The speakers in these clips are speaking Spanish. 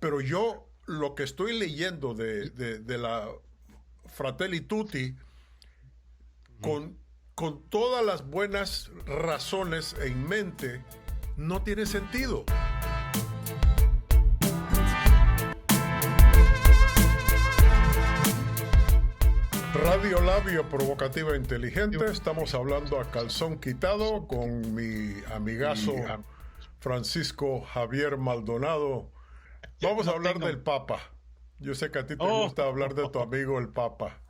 Pero yo lo que estoy leyendo de la Fratelli Tutti, Ujú. con todas las buenas razones en mente, no tiene sentido. Radio Labio Provocativa Inteligente, estamos hablando a calzón quitado con mi amigazo Francisco Javier Maldonado. Vamos a hablar del Papa. Yo sé que a ti te gusta hablar de tu amigo el Papa.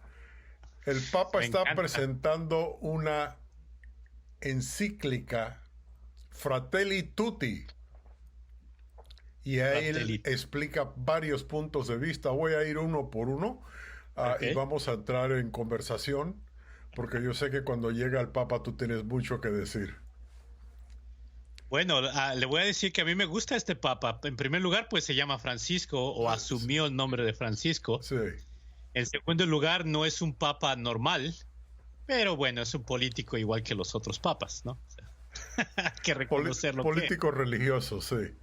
El Papa Me está encanta. presentando una encíclica Fratelli Tutti y ahí él Fratelli. explica varios puntos de vista. Voy a ir uno por uno y Ok. vamos a entrar en conversación porque yo sé que cuando llega el Papa tú tienes mucho que decir. Bueno, le voy a decir que a mí me gusta este papa. En primer lugar, pues se llama Francisco o asumió el nombre de Francisco. Sí. En segundo lugar, no es un papa normal, pero bueno, es un político igual que los otros papas, ¿no? O sea, hay que reconocerlo. Político religioso, sí.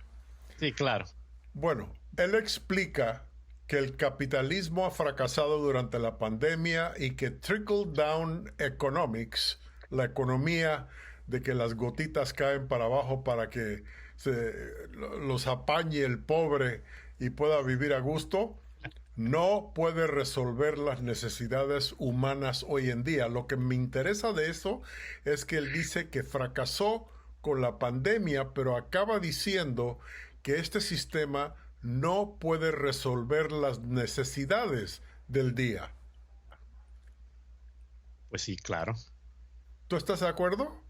Sí, claro. Bueno, él explica que el capitalismo ha fracasado durante la pandemia y que trickle-down economics, la economía de que las gotitas caen para abajo para que los apañe el pobre y pueda vivir a gusto, no puede resolver las necesidades humanas hoy en día. Lo que me interesa de eso es que él dice que fracasó con la pandemia, pero acaba diciendo que este sistema no puede resolver las necesidades del día. Pues sí, claro. ¿Tú estás de acuerdo?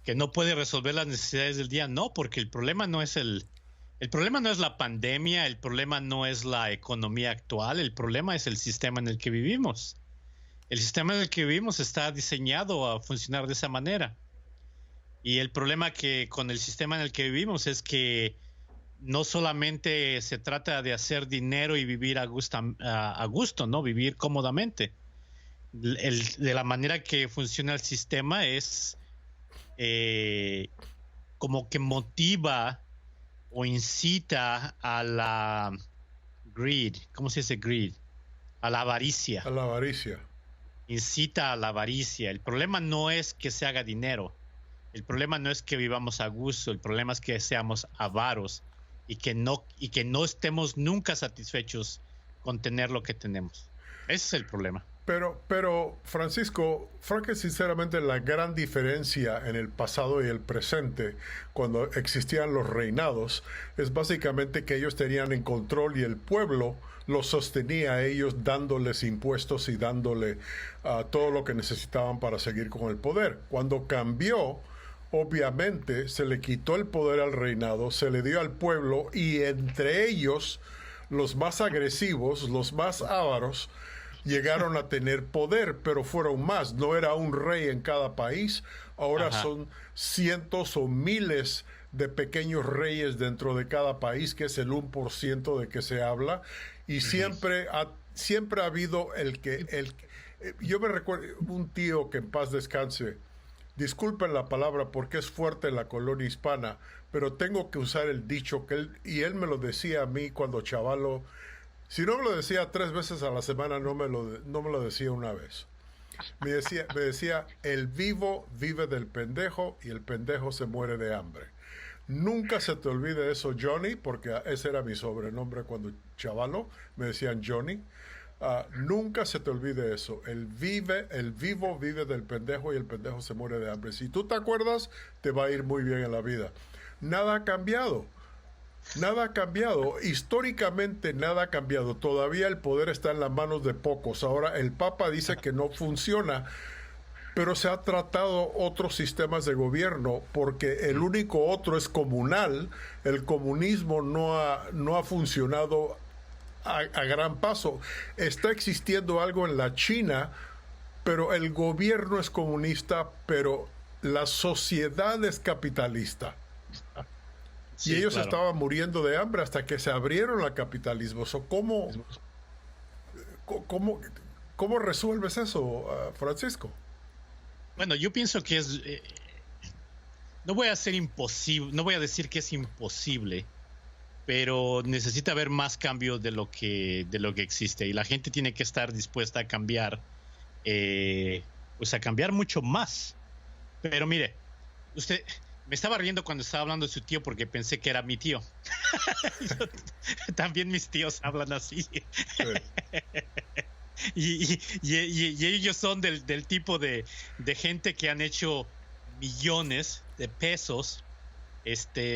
Que no puede resolver las necesidades del día, no, porque el problema no es el problema no es la pandemia, el problema no es la economía actual, el problema es el sistema en el que vivimos. El sistema en el que vivimos está diseñado a funcionar de esa manera. Y el problema que con el sistema en el que vivimos es que no solamente se trata de hacer dinero y vivir a gusto, ¿no? Vivir cómodamente. De la manera que funciona el sistema es como que motiva o incita a la greed. ¿Cómo se dice greed? A la avaricia. A la avaricia. Incita a la avaricia. El problema no es que se haga dinero. El problema no es que vivamos a gusto. El problema es que seamos avaros y que no estemos nunca satisfechos con tener lo que tenemos. Ese es el problema. Pero Francisco, sinceramente la gran diferencia en el pasado y el presente, cuando existían los reinados, es básicamente que ellos tenían en control y el pueblo los sostenía a ellos dándoles impuestos y dándole todo lo que necesitaban para seguir con el poder. Cuando cambió, obviamente se le quitó el poder al reinado, se le dio al pueblo y entre ellos los más agresivos, los más ávaros, llegaron a tener poder, pero fueron más. No era un rey en cada país, ahora son cientos o miles de pequeños reyes dentro de cada país, que es el 1% de que se habla, y siempre ha habido yo me recuerdo un tío que en paz descanse, disculpen la palabra porque es fuerte en la colonia hispana, pero tengo que usar el dicho que él me lo decía a mí cuando chavalo. Si no me lo decía 3 veces a la semana, no me lo decía una vez. Me decía, el vivo vive del pendejo y el pendejo se muere de hambre. Nunca se te olvide eso, Johnny, porque ese era mi sobrenombre cuando chavalo, me decían Johnny. Nunca se te olvide eso. El vivo vive del pendejo y el pendejo se muere de hambre. Si tú te acuerdas, te va a ir muy bien en la vida. Nada ha cambiado. Nada ha cambiado, históricamente nada ha cambiado, todavía el poder está en las manos de pocos. Ahora el Papa dice que no funciona, pero se ha tratado otros sistemas de gobierno porque el único otro es comunal. El comunismo no ha funcionado a gran paso. Está existiendo algo en la China, pero el gobierno es comunista, pero la sociedad es capitalista. Sí, y ellos claro. estaban muriendo de hambre hasta que se abrieron al capitalismo. ¿Cómo resuelves eso, Francisco? Bueno, yo pienso que no voy a decir que es imposible, pero necesita haber más cambios de lo que existe, y la gente tiene que estar dispuesta a cambiar, pues a cambiar mucho más. Pero mire, usted me estaba riendo cuando estaba hablando de su tío porque pensé que era mi tío. También mis tíos hablan así. Sí. Y ellos son del tipo de gente que han hecho millones de pesos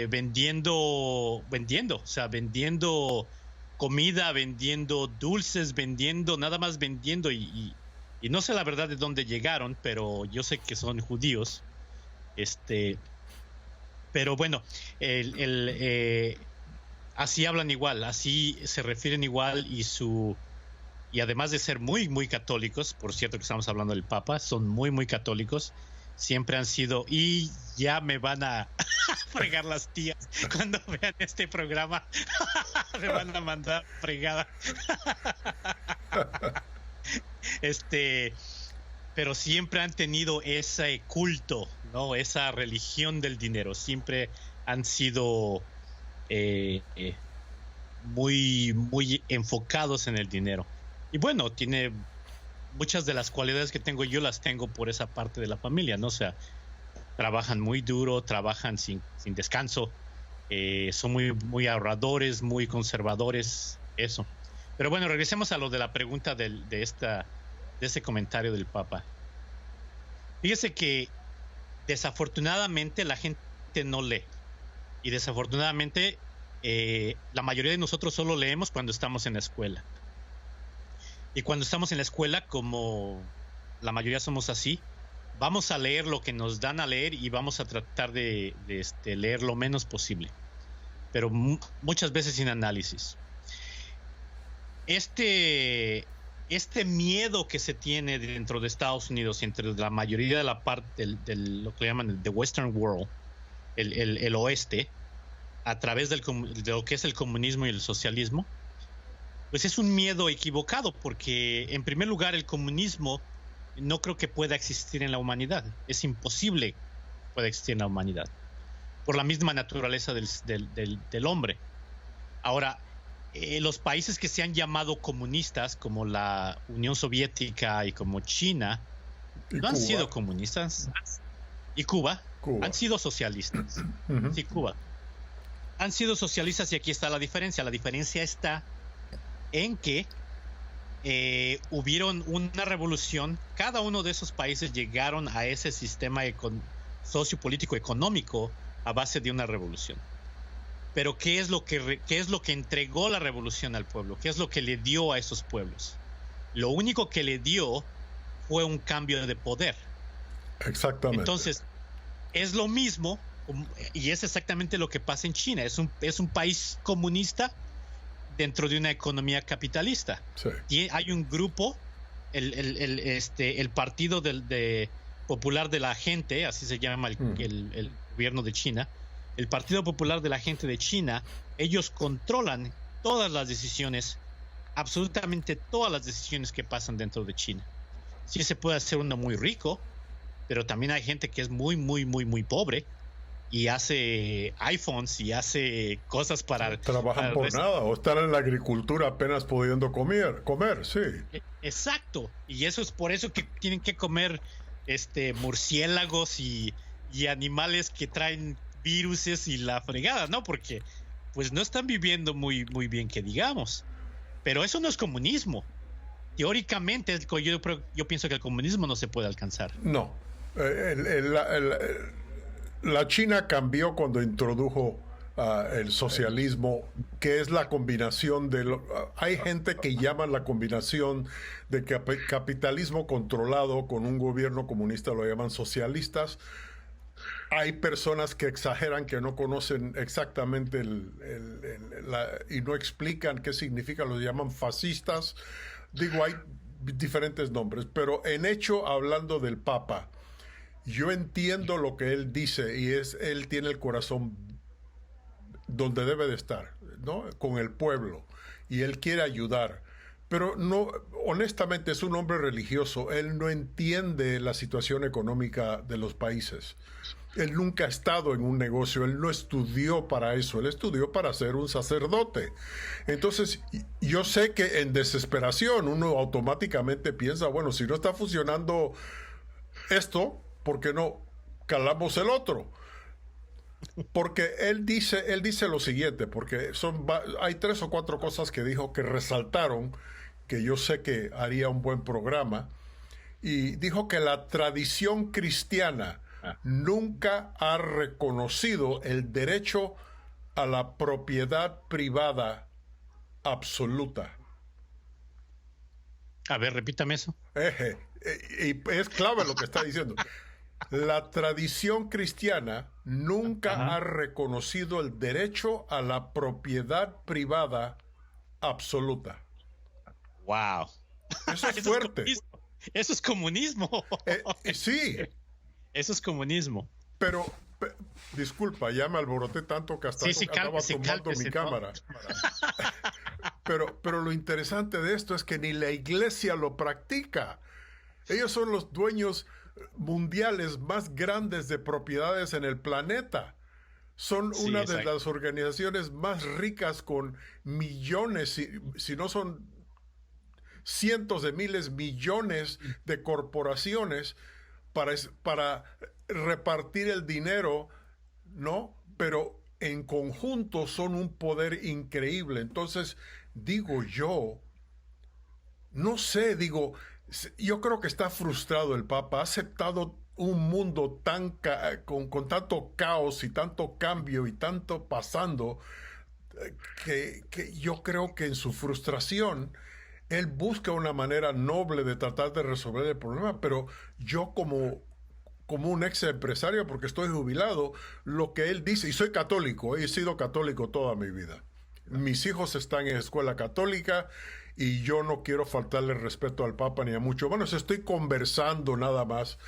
vendiendo, o sea, vendiendo comida, vendiendo dulces, vendiendo, nada más vendiendo, y no sé la verdad de dónde llegaron, pero yo sé que son judíos. Pero bueno, así hablan igual, así se refieren igual, y además de ser muy, muy católicos, por cierto que estamos hablando del Papa, son muy, muy católicos, siempre han sido, y ya me van a fregar las tías cuando vean este programa, me van a mandar fregada. Pero siempre han tenido ese culto, ¿no? Esa religión del dinero, siempre han sido muy, muy enfocados en el dinero. Y bueno, tiene muchas de las cualidades que tengo yo, las tengo por esa parte de la familia, ¿no? O sea, trabajan muy duro, trabajan sin descanso, son muy, muy ahorradores, muy conservadores, eso. Pero bueno, regresemos a lo de la pregunta de ese comentario del Papa. Fíjese que desafortunadamente la gente no lee, y desafortunadamente la mayoría de nosotros solo leemos cuando estamos en la escuela. Y cuando estamos en la escuela, como la mayoría somos así, vamos a leer lo que nos dan a leer y vamos a tratar de leer lo menos posible, pero muchas veces sin análisis. Este miedo que se tiene dentro de Estados Unidos, entre la mayoría de la parte de lo que llaman el Western World, el oeste, a través de lo que es el comunismo y el socialismo, pues es un miedo equivocado, porque en primer lugar el comunismo no creo que pueda existir en la humanidad. Es imposible que pueda existir en la humanidad, por la misma naturaleza del hombre. Ahora, los países que se han llamado comunistas, como la Unión Soviética y como China, no han sido comunistas. Y Cuba han sido socialistas. Uh-huh. Sí, Cuba. Han sido socialistas, y aquí está la diferencia. La diferencia está en que hubieron una revolución. Cada uno de esos países llegaron a ese sistema sociopolítico económico a base de una revolución. Pero ¿qué es lo que entregó la revolución al pueblo? ¿Qué es lo que le dio a esos pueblos? Lo único que le dio fue un cambio de poder. Exactamente. Entonces, es lo mismo, y es exactamente lo que pasa en China. Es un país comunista dentro de una economía capitalista. Sí. Y hay un grupo, el Partido Popular de la Gente, así se llama el gobierno de China. El Partido Popular de la Gente de China, ellos controlan todas las decisiones, absolutamente todas las decisiones que pasan dentro de China. Sí se puede hacer uno muy rico, pero también hay gente que es muy, muy, muy, muy pobre y hace iPhones y hace cosas para... Trabajan por nada, o están en la agricultura apenas pudiendo comer, sí. Exacto, y eso es por eso que tienen que comer murciélagos y animales que traen viruses y la fregada, ¿no? Porque pues no están viviendo muy, muy bien, que digamos. Pero eso no es comunismo. Teóricamente, yo pienso que el comunismo no se puede alcanzar. No. La China cambió cuando introdujo el socialismo, que es la combinación hay gente que llama la combinación de capitalismo controlado con un gobierno comunista, lo llaman socialistas. Hay personas que exageran, que no conocen exactamente y no explican qué significa, los llaman fascistas. Digo, hay diferentes nombres, pero en hecho, hablando del Papa, yo entiendo lo que él dice, y él tiene el corazón donde debe de estar, ¿no? Con el pueblo, y él quiere ayudar. Pero no, honestamente, es un hombre religioso. Él no entiende la situación económica de los países. Él nunca ha estado en un negocio, él no estudió para eso, él estudió para ser un sacerdote. Entonces, yo sé que en desesperación uno automáticamente piensa, bueno, si no está funcionando esto, ¿por qué no calamos el otro? Porque él dice lo siguiente, porque hay 3 o 4 cosas que dijo que resaltaron, que yo sé que haría un buen programa, y dijo que la tradición cristiana nunca ha reconocido el derecho a la propiedad privada absoluta. A ver, repítame eso. Y es clave lo que está diciendo. La tradición cristiana nunca ha reconocido el derecho a la propiedad privada absoluta. Wow. Eso es fuerte. Eso es comunismo. Sí. Eso es comunismo. Pero, disculpa, ya me alboroté tanto que hasta andaba tomando mi cámara. Pero lo interesante de esto es que ni la iglesia lo practica. Ellos son los dueños mundiales más grandes de propiedades en el planeta. Son una de las organizaciones más ricas con millones, si no son cientos de miles, millones de corporaciones para repartir el dinero, ¿no? Pero en conjunto son un poder increíble. Entonces, digo yo, no sé, yo creo que está frustrado el Papa, ha aceptado un mundo con tanto caos y tanto cambio y tanto pasando, que yo creo que en su frustración él busca una manera noble de tratar de resolver el problema, pero yo como un ex empresario, porque estoy jubilado, lo que él dice, y soy católico, he sido católico toda mi vida. Mis hijos están en escuela católica y yo no quiero faltarle respeto al Papa ni a mucho. Bueno, estoy conversando nada más.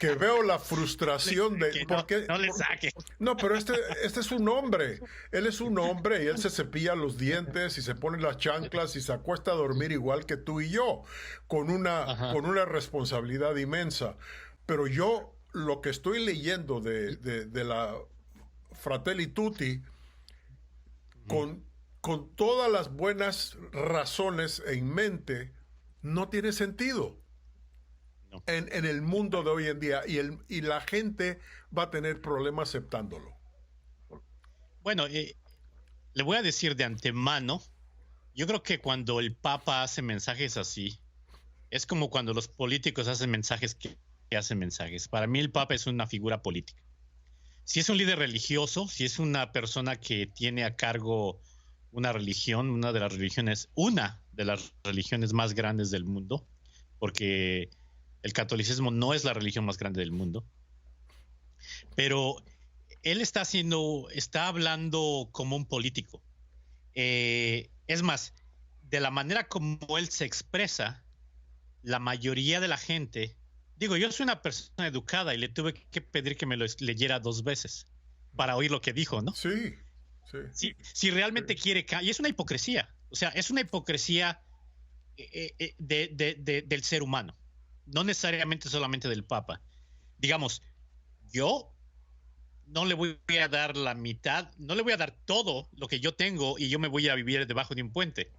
Que veo la frustración de... No le saque. No, pero este es un hombre. Él es un hombre y él se cepilla los dientes y se pone las chanclas y se acuesta a dormir igual que tú y yo, con una responsabilidad inmensa. Pero yo lo que estoy leyendo de la Fratelli Tutti, con todas las buenas razones en mente, no tiene sentido. En el mundo de hoy en día, y la gente va a tener problemas aceptándolo. Bueno, le voy a decir de antemano, yo creo que cuando el Papa hace mensajes así, es como cuando los políticos hacen mensajes que hacen mensajes. Para mí el Papa es una figura política. Si es un líder religioso, si es una persona que tiene a cargo una religión, una de las religiones más grandes del mundo, porque el catolicismo no es la religión más grande del mundo, pero él está hablando como un político. Es más, de la manera como él se expresa, la mayoría de la gente, yo soy una persona educada y le tuve que pedir que me lo leyera 2 veces para oír lo que dijo, ¿no? Sí. Si realmente quiere, y es una hipocresía, o sea, es una hipocresía del ser humano. No necesariamente solamente del Papa. Digamos, yo no le voy a dar la mitad, no le voy a dar todo lo que yo tengo y yo me voy a vivir debajo de un puente.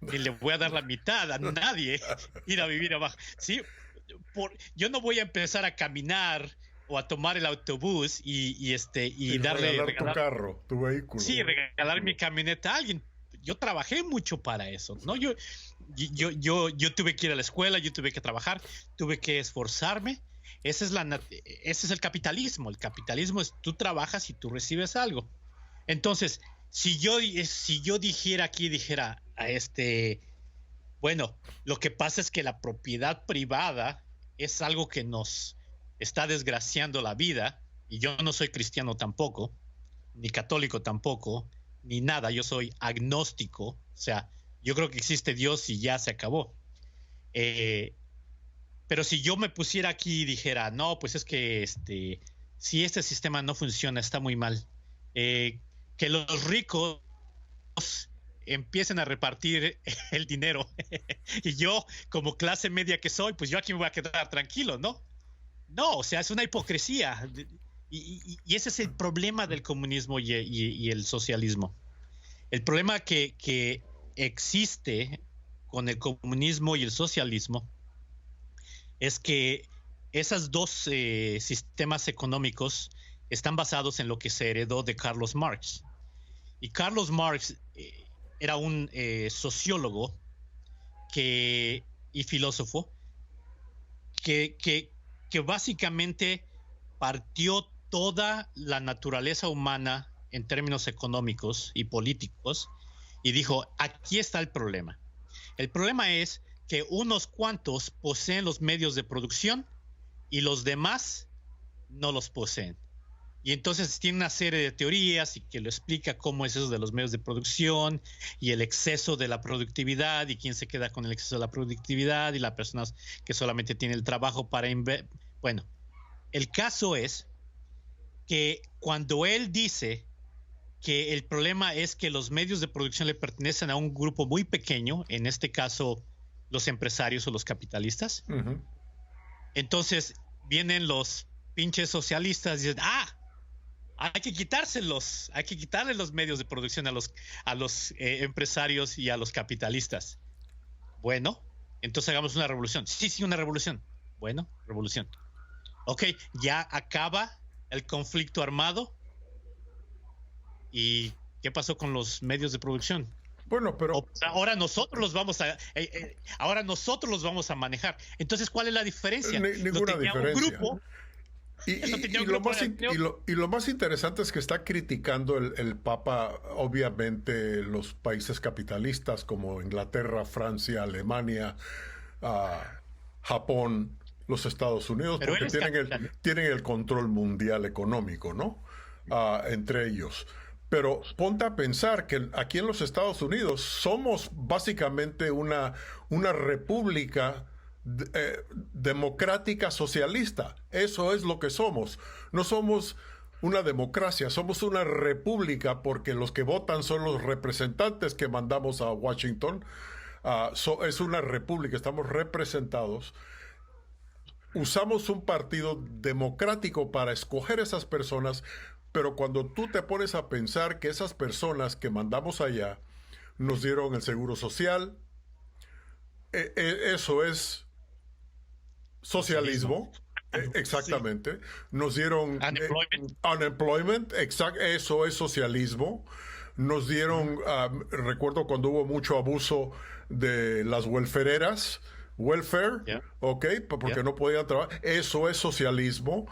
Ni le voy a dar la mitad a nadie ir a vivir abajo. ¿Sí? Yo no voy a empezar a caminar o a tomar el autobús y regalar tu carro, tu vehículo. Sí, regalar mi camioneta a alguien. Yo trabajé mucho para eso, ¿no? Yo tuve que ir a la escuela, yo tuve que trabajar, tuve que esforzarme. Ese es el capitalismo. El capitalismo es tú trabajas y tú recibes algo. Entonces, si yo dijera bueno, lo que pasa es que la propiedad privada es algo que nos está desgraciando la vida, y yo no soy cristiano tampoco, ni católico tampoco, ni nada, yo soy agnóstico, o sea, yo creo que existe Dios y ya se acabó. Pero si yo me pusiera aquí y dijera, no, pues es que si este sistema no funciona, está muy mal, que los ricos empiecen a repartir el dinero y yo, como clase media que soy, pues yo aquí me voy a quedar tranquilo, ¿no? No, o sea, es una hipocresía. Y ese es el problema del comunismo y el socialismo. El problema que existe con el comunismo y el socialismo es que esos dos sistemas económicos están basados en lo que se heredó de Carlos Marx. Y Carlos Marx era un sociólogo y filósofo que básicamente partió toda la naturaleza humana en términos económicos y políticos y dijo, aquí está el problema. El problema es que unos cuantos poseen los medios de producción y los demás no los poseen. Y entonces tiene una serie de teorías y que lo explica cómo es eso de los medios de producción y el exceso de la productividad y quién se queda con el exceso de la productividad y las personas que solamente tienen el trabajo para bueno, el caso es que cuando él dice que el problema es que los medios de producción le pertenecen a un grupo muy pequeño, en este caso los empresarios o los capitalistas, entonces vienen los pinches socialistas y dicen, hay que quitarle los medios de producción a los empresarios y a los capitalistas. Bueno, entonces hagamos una revolución. Sí, una revolución. Bueno, revolución. Ok, ya acaba el conflicto armado. ¿Y qué pasó con los medios de producción? Bueno, pero ahora nosotros los vamos a manejar. Entonces, ¿cuál es la diferencia? Ninguna diferencia. Un grupo. Y lo más interesante es que está criticando el Papa, obviamente, los países capitalistas como Inglaterra, Francia, Alemania, Japón, los Estados Unidos, pero porque tienen el control mundial económico, ¿no? Entre ellos. Pero ponte a pensar que aquí en los Estados Unidos somos básicamente una república democrática socialista. Eso es lo que somos. No somos una democracia, somos una república porque los que votan son los representantes que mandamos a Washington. Es una república, estamos representados. Usamos un partido democrático para escoger esas personas, pero cuando tú te pones a pensar que esas personas que mandamos allá nos dieron el seguro social, eso es socialismo. Exactamente. Sí. Nos dieron unemployment, eso es socialismo. Nos dieron, recuerdo cuando hubo mucho abuso de las welfareras, ¿ok? Porque no podían trabajar. Eso es socialismo.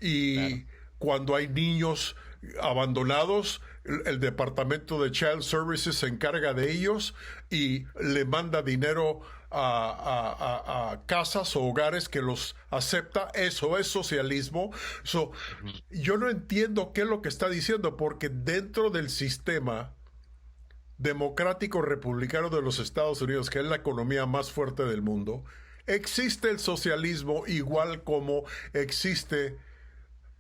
Y cuando hay niños abandonados, el Departamento de Child Services se encarga de ellos y le manda dinero a casas o hogares que los acepta. Eso es socialismo. Yo no entiendo qué es lo que está diciendo, porque dentro del sistema democrático republicano de los Estados Unidos, que es la economía más fuerte del mundo, existe el socialismo igual como existe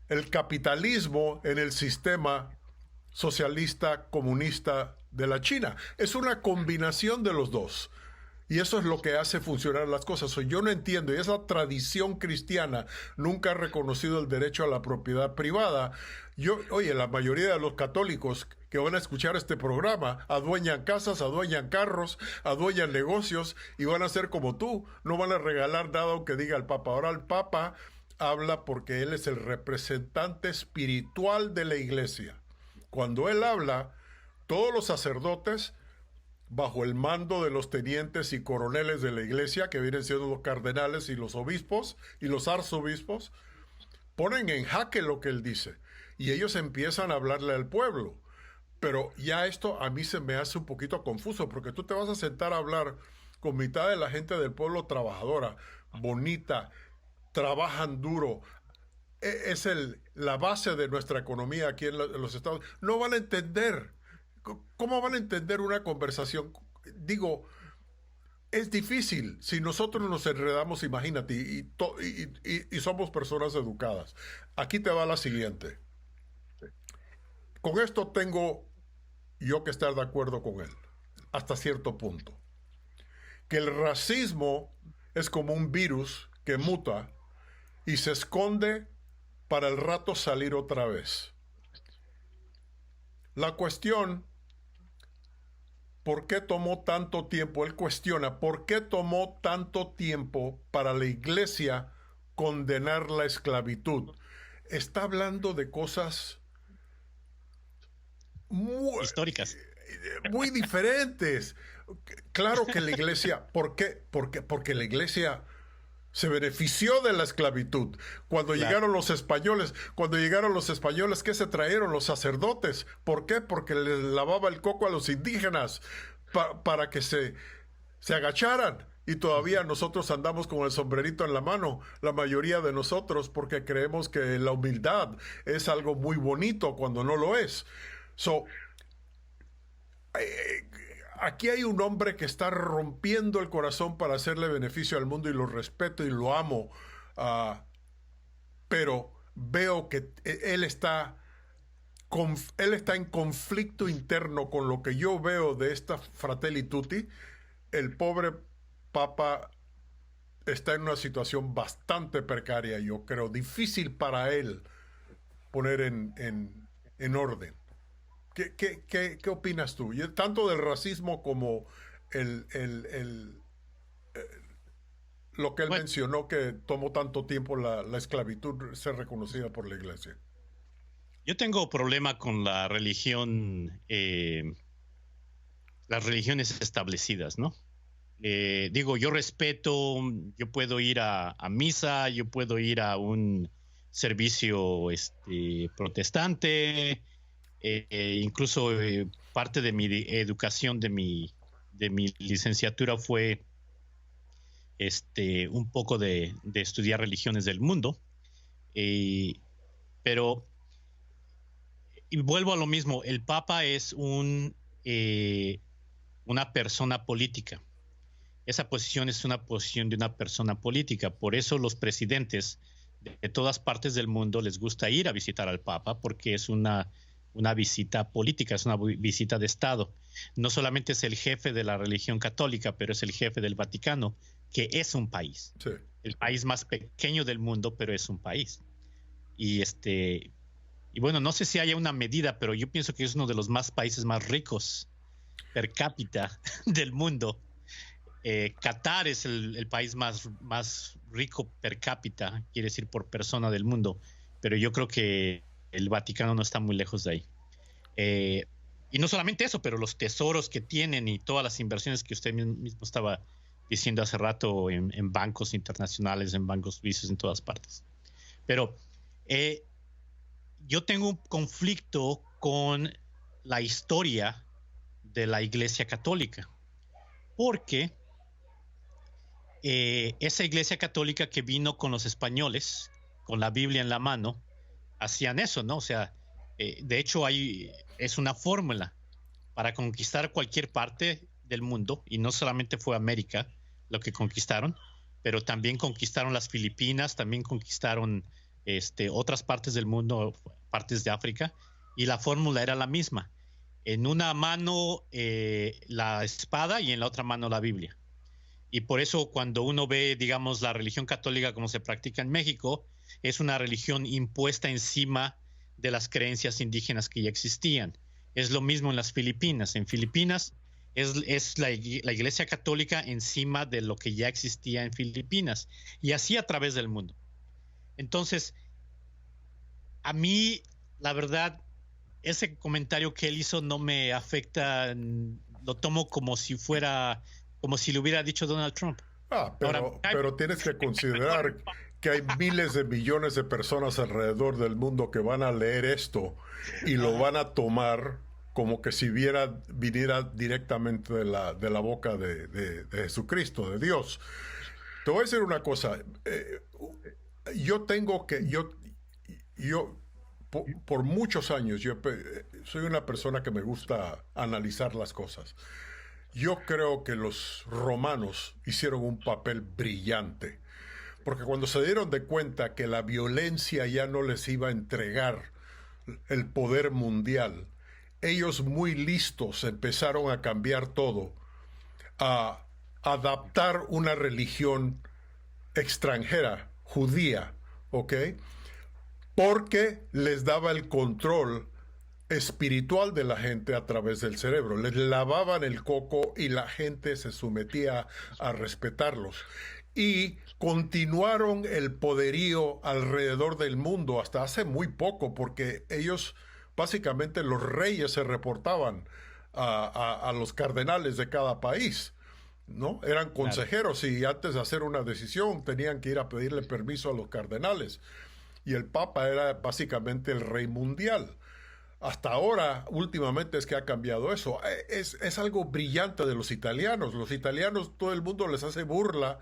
el capitalismo en el sistema socialista comunista de la China. Es una combinación de los dos. Y eso es lo que hace funcionar las cosas. Yo no entiendo, y esa tradición cristiana nunca ha reconocido el derecho a la propiedad privada. La mayoría de los católicos que van a escuchar este programa adueñan casas, adueñan carros, adueñan negocios y van a ser como tú. No van a regalar nada aunque diga el Papa. Ahora el Papa habla porque él es el representante espiritual de la iglesia. Cuando él habla, todos los sacerdotes, bajo el mando de los tenientes y coroneles de la iglesia, que vienen siendo los cardenales y los obispos y los arzobispos, ponen en jaque lo que él dice. Y ellos empiezan a hablarle al pueblo. Pero ya esto a mí se me hace un poquito confuso, porque tú te vas a sentar a hablar con mitad de la gente del pueblo trabajadora, bonita, trabajan duro, es la base de nuestra economía aquí en los Estados Unidos. No van a entender. ¿Cómo van a entender una conversación? Digo, es difícil. Si nosotros nos enredamos, imagínate, y somos personas educadas. Aquí te va la siguiente. Con esto tengo yo que estar de acuerdo con él, hasta cierto punto. Que el racismo es como un virus que muta y se esconde para el rato salir otra vez. La cuestión, ¿por qué tomó tanto tiempo? Él cuestiona, ¿por qué tomó tanto tiempo para la iglesia condenar la esclavitud? Está hablando de cosas históricas. Muy diferentes. Claro que la iglesia, ¿por qué? Porque la iglesia se benefició de la esclavitud. Cuando llegaron los españoles, ¿qué se trajeron? Los sacerdotes. ¿Por qué? Porque les lavaba el coco a los indígenas para que se agacharan. Y todavía nosotros andamos con el sombrerito en la mano, la mayoría de nosotros, porque creemos que la humildad es algo muy bonito cuando no lo es. Aquí hay un hombre que está rompiendo el corazón para hacerle beneficio al mundo y lo respeto y lo amo, pero veo que él está en conflicto interno con lo que yo veo de esta Fratelli Tutti. El pobre Papa está en una situación bastante precaria, yo creo, difícil para él poner en orden. ¿Qué opinas tú? Tanto del racismo como lo que él mencionó, que tomó tanto tiempo la esclavitud ser reconocida por la iglesia. Yo tengo problema con la religión, las religiones establecidas, ¿no? Digo, yo respeto, yo puedo ir a misa, yo puedo ir a un servicio protestante, incluso parte de mi educación, de mi licenciatura fue un poco de estudiar religiones del mundo, pero y vuelvo a lo mismo, el Papa es una persona política. Esa posición es una posición de una persona política. Por eso los presidentes de todas partes del mundo les gusta ir a visitar al Papa, porque es una visita política, es una visita de Estado. No solamente es el jefe de la religión católica, pero es el jefe del Vaticano, que es un país. Sí. El país más pequeño del mundo, pero es un país. Y bueno, no sé si haya una medida, pero yo pienso que es uno de los países más ricos per cápita del mundo. Qatar es el país más rico per cápita, quiere decir por persona del mundo, pero yo creo que el Vaticano no está muy lejos de ahí. Y no solamente eso, pero los tesoros que tienen y todas las inversiones que usted mismo estaba diciendo hace rato en bancos internacionales, en bancos suizos, en todas partes. Pero yo tengo un conflicto con la historia de la Iglesia Católica, porque esa Iglesia Católica que vino con los españoles, con la Biblia en la mano, hacían eso, ¿no? O sea, de hecho es una fórmula para conquistar cualquier parte del mundo, y no solamente fue América lo que conquistaron, pero también conquistaron las Filipinas, también conquistaron otras partes del mundo, partes de África, y la fórmula era la misma. En una mano la espada y en la otra mano la Biblia. Y por eso cuando uno ve, digamos, la religión católica como se practica en México, es una religión impuesta encima de las creencias indígenas que ya existían. Es lo mismo en las Filipinas. En Filipinas es la Iglesia Católica encima de lo que ya existía en Filipinas, y así a través del mundo. Entonces, a mí, la verdad, ese comentario que él hizo no me afecta, lo tomo como si le hubiera dicho Donald Trump. Pero tienes que considerar que hay miles de millones de personas alrededor del mundo que van a leer esto y lo van a tomar como que si viniera directamente de la boca de Jesucristo, de Dios. Te voy a decir una cosa. Por muchos años, soy una persona que me gusta analizar las cosas. Yo creo que los romanos hicieron un papel brillante, porque cuando se dieron de cuenta que la violencia ya no les iba a entregar el poder mundial, ellos muy listos empezaron a cambiar todo, a adaptar una religión extranjera, judía, ¿ok? Porque les daba el control espiritual de la gente a través del cerebro. Les lavaban el coco y la gente se sometía a respetarlos. Y continuaron el poderío alrededor del mundo hasta hace muy poco, porque ellos, básicamente los reyes se reportaban a los cardenales de cada país, ¿no? Eran consejeros y antes de hacer una decisión tenían que ir a pedirle permiso a los cardenales. Y el Papa era básicamente el rey mundial. Hasta ahora, últimamente es que ha cambiado eso. Es algo brillante de los italianos. Los italianos, todo el mundo les hace burla,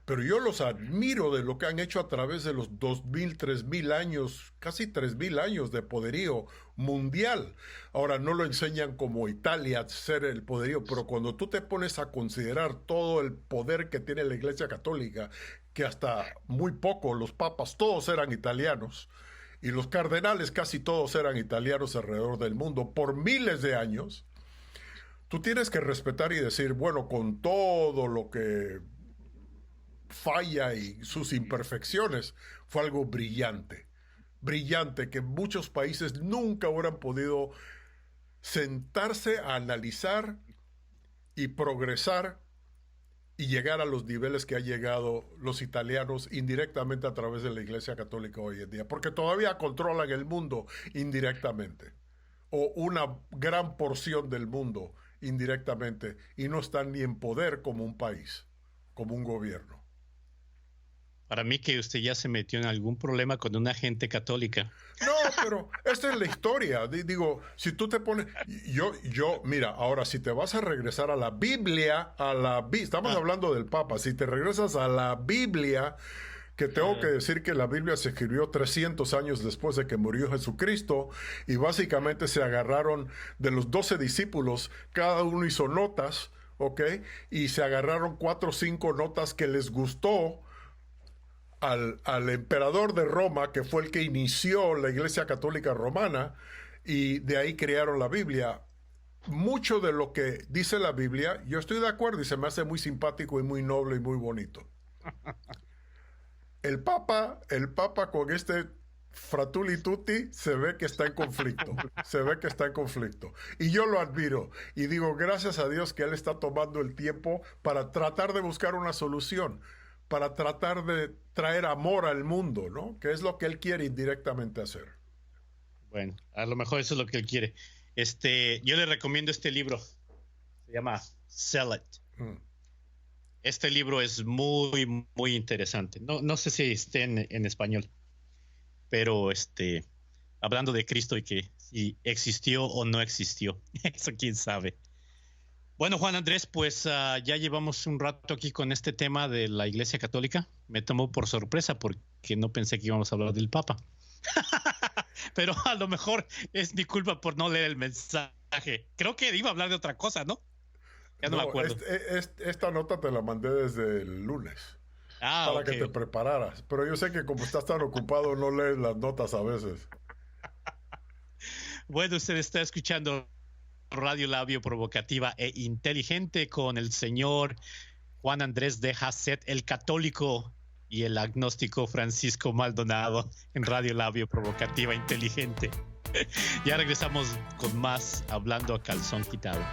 pero yo los admiro de lo que han hecho a través de los 2.000, 3.000 años, casi 3.000 años de poderío mundial. Ahora no lo enseñan como Italia ser el poderío, pero cuando tú te pones a considerar todo el poder que tiene la Iglesia Católica, que hasta muy poco los papas todos eran italianos, y los cardenales casi todos eran italianos alrededor del mundo por miles de años, tú tienes que respetar y decir, bueno, con todo lo que falla y sus imperfecciones, fue algo brillante, brillante, que muchos países nunca hubieran podido sentarse a analizar y progresar y llegar a los niveles que han llegado los italianos indirectamente a través de la Iglesia Católica hoy en día, porque todavía controlan el mundo indirectamente, o una gran porción del mundo indirectamente, y no están ni en poder como un país, como un gobierno. Para mí que usted ya se metió en algún problema con una gente católica. No, pero esta es la historia. Digo, si tú te pones... mira, ahora, si te vas a regresar a la Biblia, estamos hablando del Papa, si te regresas a la Biblia, que tengo que decir que la Biblia se escribió 300 años después de que murió Jesucristo, y básicamente se agarraron de los 12 discípulos, cada uno hizo notas, ¿ok? Y se agarraron 4 o 5 notas que les gustó al emperador de Roma, que fue el que inició la Iglesia Católica Romana, y de ahí crearon la Biblia. Mucho de lo que dice la Biblia, yo estoy de acuerdo y se me hace muy simpático y muy noble y muy bonito. El Papa con este Fratelli Tutti se ve que está en conflicto, y yo lo admiro y digo gracias a Dios que él está tomando el tiempo para tratar de buscar una solución, para tratar de traer amor al mundo, ¿no? Que es lo que él quiere indirectamente hacer. Bueno, a lo mejor eso es lo que él quiere. Yo le recomiendo este libro. Se llama Sell It. Este libro es muy, muy interesante. No sé si esté en español, pero hablando de Cristo y que si existió o no existió. Eso quién sabe. Bueno, Juan Andrés, pues ya llevamos un rato aquí con este tema de la Iglesia Católica. Me tomó por sorpresa porque no pensé que íbamos a hablar del Papa. Pero a lo mejor es mi culpa por no leer el mensaje. Creo que iba a hablar de otra cosa, ¿no? Ya no me acuerdo. Esta nota te la mandé desde el lunes. Para que te prepararas. Pero yo sé que como estás tan ocupado no lees las notas a veces. Bueno, usted está escuchando Radio Labio Provocativa e Inteligente con el señor Juan Andrés de Haset, el católico, y el agnóstico Francisco Maldonado en Radio Labio Provocativa e Inteligente. Ya regresamos con más Hablando a Calzón Quitado.